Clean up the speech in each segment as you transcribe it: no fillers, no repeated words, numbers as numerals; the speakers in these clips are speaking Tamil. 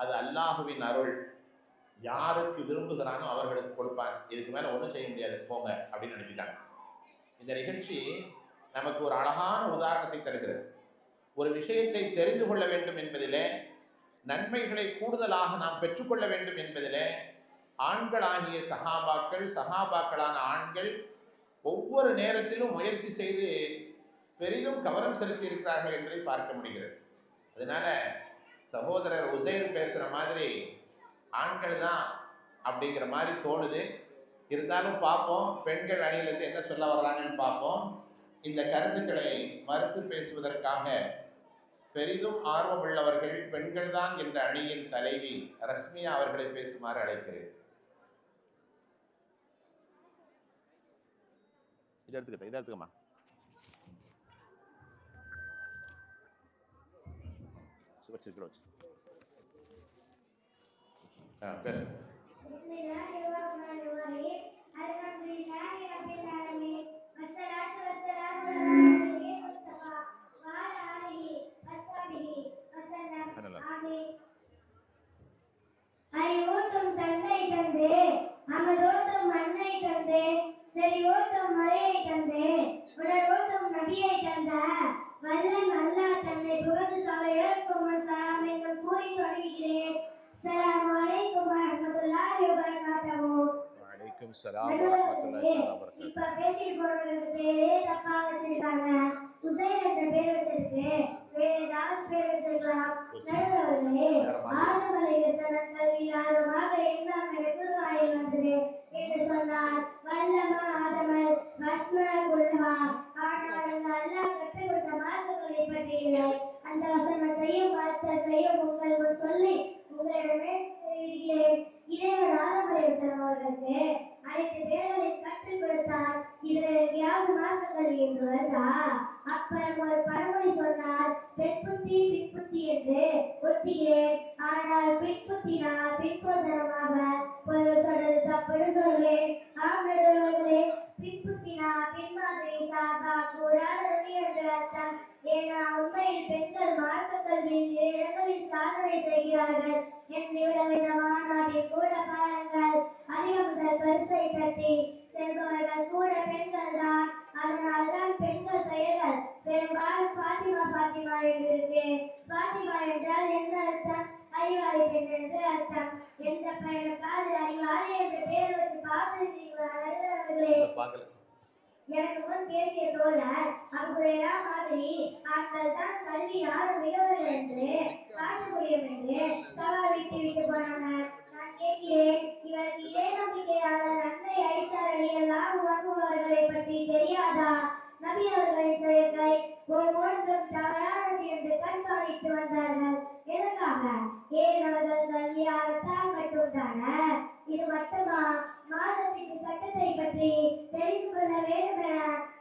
அது அல்லாஹுவின் அருள். யாருக்கு விரும்புகிறானோ அவர்களுக்கு கொடுப்பான். இதுக்கு மேலே ஒன்றும் செய்ய முடியாது, போங்க அப்படின்னு அனுப்பிட்டாங்க. இந்த நிகழ்ச்சி நமக்கு ஒரு அழகான உதாரணத்தை தருகிறது. ஒரு விஷயத்தை தெரிந்து கொள்ள வேண்டும் என்பதிலே, நன்மைகளை கூடுதலாக நாம் பெற்றுக்கொள்ள வேண்டும் என்பதிலே ஆண்களாகிய சஹாபாக்கள், சஹாபாக்களான ஆண்கள் ஒவ்வொரு நேரத்திலும் முயற்சி செய்து பெரிதும் கவனம் செலுத்தி இருக்கிறார்கள் என்பதை பார்க்க முடிகிறது. அதனால சகோதரர் உசைர் பேசுகிற மாதிரி ஆண்கள் தான் அப்படிங்கிற மாதிரி தோணுது. இருந்தாலும் பார்ப்போம், பெண்கள் அணியிலிருந்து என்ன சொல்ல வர்றாங்கன்னு பார்ப்போம். இந்த கருத்துக்களை மறுத்து பேசுவதற்காக பெரிதும் ஆர்வம் உள்ளவர்கள் பெண்கள் தான் என்ற அணியின் தலைவி ரஸ்மியா அவர்களை பேசுமாறு அழைக்கிறேன். இதை எடுத்துக்கமா. பேச அறிவோட்டும் தந்தை தந்து அமதோட்டும் மண்ணை தந்து செறிவோட்டும் மழையை தந்து உடலோட்டும் நபியை தந்த வல்லன் அல்லாஹ் தன்னை புகழ்ந்து சபையோருக்கும் சலாம் என்று கூறி தொடங்குகிறேன். அஸ்ஸலாமு அலைக்கும் வரஹ்மத்துல்லாஹி வபரகாத்துஹு. வலைக்கும் ஸலாம் வரஹ்மத்துல்லாஹி வபரகாத்துஹு. இப்ப பேசிட்டு போறவங்களுக்கு பேரே தப்பா வச்சிருக்காங்க. உசைர் என்ற பேர் வச்சிருக்கு, வேற ஏதாவது பேர் வச்சிருக்கலாம். நடுவர்களே, ஆதம் அலைஹிஸ்ஸலாம் கல்வியில் ஆர்வமாக எல்லாம் நெடுவாயில் வந்தது என்று சொன்னார். வல்லமா ஆதமல் வஸ்மா குல்ஹா. ஆனால் அங்கு அல்லாஹ் கற்றுக் கொடுத்த மார்க்கங்களை பற்றி இல்லை. அந்த வசனத்தையும் வார்த்தையையும் உங்கள் முன் சொல்லி உங்களிடமே தெரிவிக்கிறேன். இறைவன் ஆதம் அலைஹிஸ்ஸலாம் அவர்களுக்கு அனைத்து பேர்களை கற்றுக் கொடுத்தார். இதில் யாவது மார்க்கங்கள் என்று வருதா? அப்புறம் ஒரு பழமொழி சொன்னார், பெண்புத்தி பின்புத்தி என்று ஒத்துகிறேன். ஆனால் பின்புத்தினா பின்போதனமாக பொருள் சொல்றது தப்புன்னு சொல்வேன். ஆண்களே, பின்புத்தினா பின்மாதிரி சாகா கூடாத என்று அர்த்தம். ஏன்னா உண்மையில் பெண்கள் மார்க்க கல்வியில் 2 இடங்களில் சாதனை செய்கிறார்கள் என்று விதவிதமானாட்டில் கூட பாருங்கள். அதிக முதல் பரிசை தட்டி செல்பவர்கள் கூட பெண்கள் தான். அதனால்தான் பெண்கள் பெயர்கள் பெரும்பாலும் பாத்திமா பாத்திமா என்று இருக்கு. பாத்திமா என்றால் என்ன அர்த்தம்? அறிவாளி பெண் என்று அர்த்தம். எந்த பெயருக்காவது அறிவாளி என்று பெயர் வச்சு பார்த்துருக்கீங்களா? எனக்கு முன் பேசிய தோழர் அங்குரா மாதிரி ஆண்கள் தான் கல்வி யாரு மிகவர்கள் என்று காட்ட முடியும் என்று சவால் விட்டு போனாங்க. நான் கேட்கிறேன், இவருக்கு இதே நம்பிக்கையாளர் நன்மை ஐஷா ரலியல்லாஹு அன்ஹா அவர்களை பற்றி தெரியாதா? நபி அவர்களின் செயல்களை ஒவ்வொன்றும் தவறானது என்று கண்காணித்து வந்தார்கள். எதற்காக? ஏன் அவர்கள் கல்வியாகத்தான் மட்டும்தான? இது மட்டுமா? மாதத்தின் சட்டத்தை பற்றி தெரிந்து கொள்ள வேண்டும் என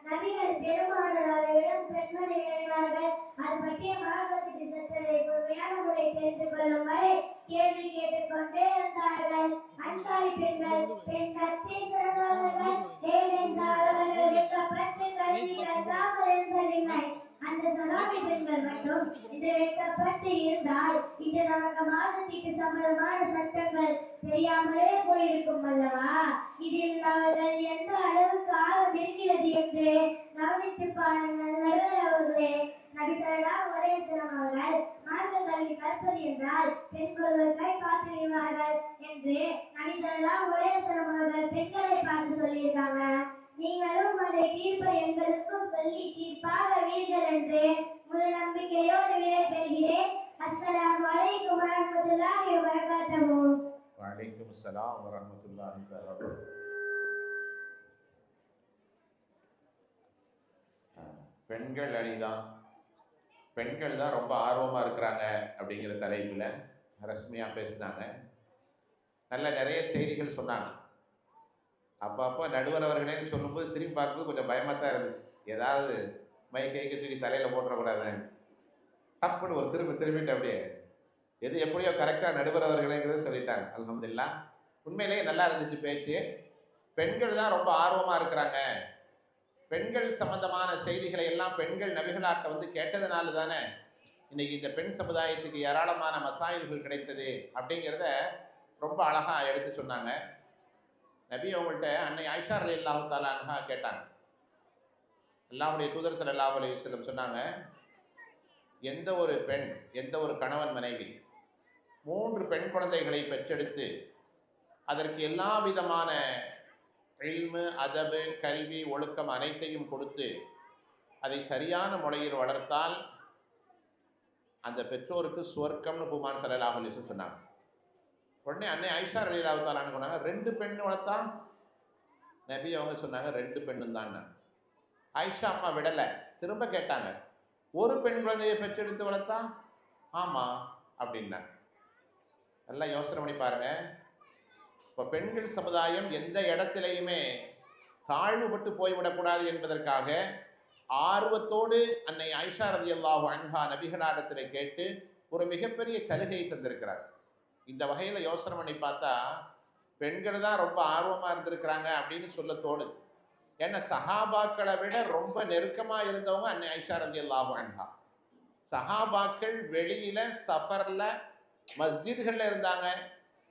நபிகள் பெருமானாரிடம் பெண்மணி எழுதினார்கள். அது பற்றிய மார்க்கத்தின் சட்டத்தை முழுமையான முறை தெரிந்து கொள்ளும் வரை கேள்வி கேட்டுக்கொண்டே இருந்தார்கள். அன்சாரி பெண்கள் பெண்கத்தின் சிறந்தவர்கள். ஏனென்றால் அவர்கள் வெட்கப்பட்டு கல்வி கற்காமல் இருந்ததில்லை. அந்த சலாமி பெண்கள் மட்டும் இன்று வெட்கப்பட்டு இருந்தால் இன்று நமக்கு மாதத்திற்கு சம்பந்தமான சட்டங்கள் தெரியாமலே போயிருக்கும் அல்லவா? இதில் அவர்கள் எந்த அளவுக்கு ஆர்வம் இருக்கிறது என்று கவனித்து பாருங்கள் அவர்களே. நபி ஸல்லல்லாஹு அலைஹி வஸல்லம் அவர்கள் மார்க்க கல்வி கற்பது என்றால் பெண்கள் ஒரு கை பார்த்து விடுவார்கள் என்று நபி ஸல்லல்லாஹு அலைஹி வஸல்லம் அவர்கள் பெண்களை பார்த்து சொல்லியிருக்காங்க. நீங்களும் அதை தீர்ப்பை எங்களுக்கும் சொல்லி தீர்ப்பாக வீர்கள் என்று முழு நம்பிக்கையோடு விடை பெறுகிறேன். அஸ்ஸலாமு அலைக்கும் வரஹ்மத்துல்லாஹி வபரகாத்துஹு. வலைக்கும் ஸலாம் வரஹ்மத்துல்லாஹி வபரகாத்துஹு. பெண்கள் அணிதான், பெண்கள் தான் ரொம்ப ஆர்வமாக இருக்கிறாங்க அப்படிங்கிற தலைப்பில் ரஸ்மியாக பேசினாங்க. நல்ல நிறைய செய்திகள் சொன்னாங்க. அப்பப்போ நடுவர் அவர்களேன்னு சொல்லும்போது திரும்பி பார்க்கும்போது கொஞ்சம் பயமாக தான் இருந்துச்சு. ஏதாவது கைக்கு தூக்கி தலையில் போட்டுறக்கூடாதுன்னு தப்புன்னு ஒரு திரும்பிட்டு அப்படியே எது எப்படியோ கரெக்டாக நடுவர் அவர்களேங்கிறத சொல்லிட்டாங்க. அல்ஹம்துலில்லாஹ். உண்மையிலேயே நல்லா இருந்துச்சு பேச்சு. பெண்கள் தான் ரொம்ப ஆர்வமாக இருக்கிறாங்க. பெண்கள் சம்பந்தமான செய்திகளை எல்லாம் பெண்கள் நபிகளாட்ட வந்து கேட்டதுனால தானே இன்னைக்கு இந்த பெண் சமுதாயத்துக்கு ஏராளமான மசாயில்கள் கிடைத்தது அப்படிங்கிறத ரொம்ப அழகா எடுத்து சொன்னாங்க. நபி அவங்கள்ட்ட அன்னை ஆயிஷா ரலியல்லாஹு தஆலா அன்ஹா கேட்டாங்க. அல்லாஹ்வுடைய தூதர் ஸல்லல்லாஹு அலைஹி வஸல்லம் சொன்னாங்க, எந்த ஒரு பெண், எந்த ஒரு கணவன் மனைவி 3 பெண் குழந்தைகளை பெற்றெடுத்து அதற்கு எல்லா விதமான இல்மு, அதபு, கல்வி, ஒழுக்கம் அனைத்தையும் கொடுத்து அதை சரியான முறையில் வளர்த்தால் அந்த பெற்றோருக்கு சுவர்க்கம்னு பூமான் ஸல்லல்லாஹு அலைஹி வஸல்லம் சொன்னாங்க. உடனே அன்னை ஆயிஷா ரலியல்லாஹு தஆலா சொன்னாங்க, 2 பெண் வளர்த்தா? நபி அவங்க சொன்னாங்க 2 பெண்ணும் தான். ஆயிஷா அம்மா விடலை, திரும்ப கேட்டாங்க, ஒரு பெண் குழந்தையை பெற்றெடுத்து வளர்த்தா? ஆமா அப்படின்னாங்க. நல்லா யோசனை பண்ணி பாருங்க. இப்போ பெண்கள் சமுதாயம் எந்த இடத்திலையுமே தாழ்வுபட்டு போய்விடக்கூடாது என்பதற்காக ஆர்வத்தோடு அன்னை ஆயிஷா ரலியல்லாஹு அன்ஹா நபிகளாரிடத்தில் கேட்டு ஒரு மிகப்பெரிய சலுகையை தந்திருக்கிறார். இந்த வகையில் யோசனை பண்ணி பார்த்தா பெண்கள் தான் ரொம்ப ஆர்வமாக இருந்திருக்கிறாங்க அப்படின்னு சொல்ல தோணுது. ஏன்னா சஹாபாக்களை விட ரொம்ப நெருக்கமாக இருந்தவங்க அன்னை ஆயிஷா ரலியல்லாஹு அன்ஹா. சஹாபாக்கள் வெளியில சஃபர்ல மஸ்ஜித்களில் இருந்தாங்க,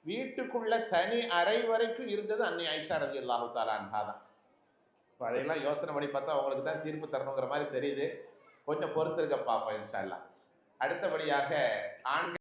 வீட்டுக்குள்ள தனி அறை வரைக்கும் இருந்தது அன்னை ஆயிஷா ரலியல்லாஹு தஆலா அன்ஹா தான். இப்போ அதையெல்லாம் யோசனை பண்ணி பார்த்தா அவங்களுக்கு தான் தீர்ப்பு தரணுங்கிற மாதிரி தெரியுது. கொஞ்சம் பொறுத்திருக்க பார்ப்போம் இன்ஷா அல்லாஹ். அடுத்தபடியாக ஆண்கள்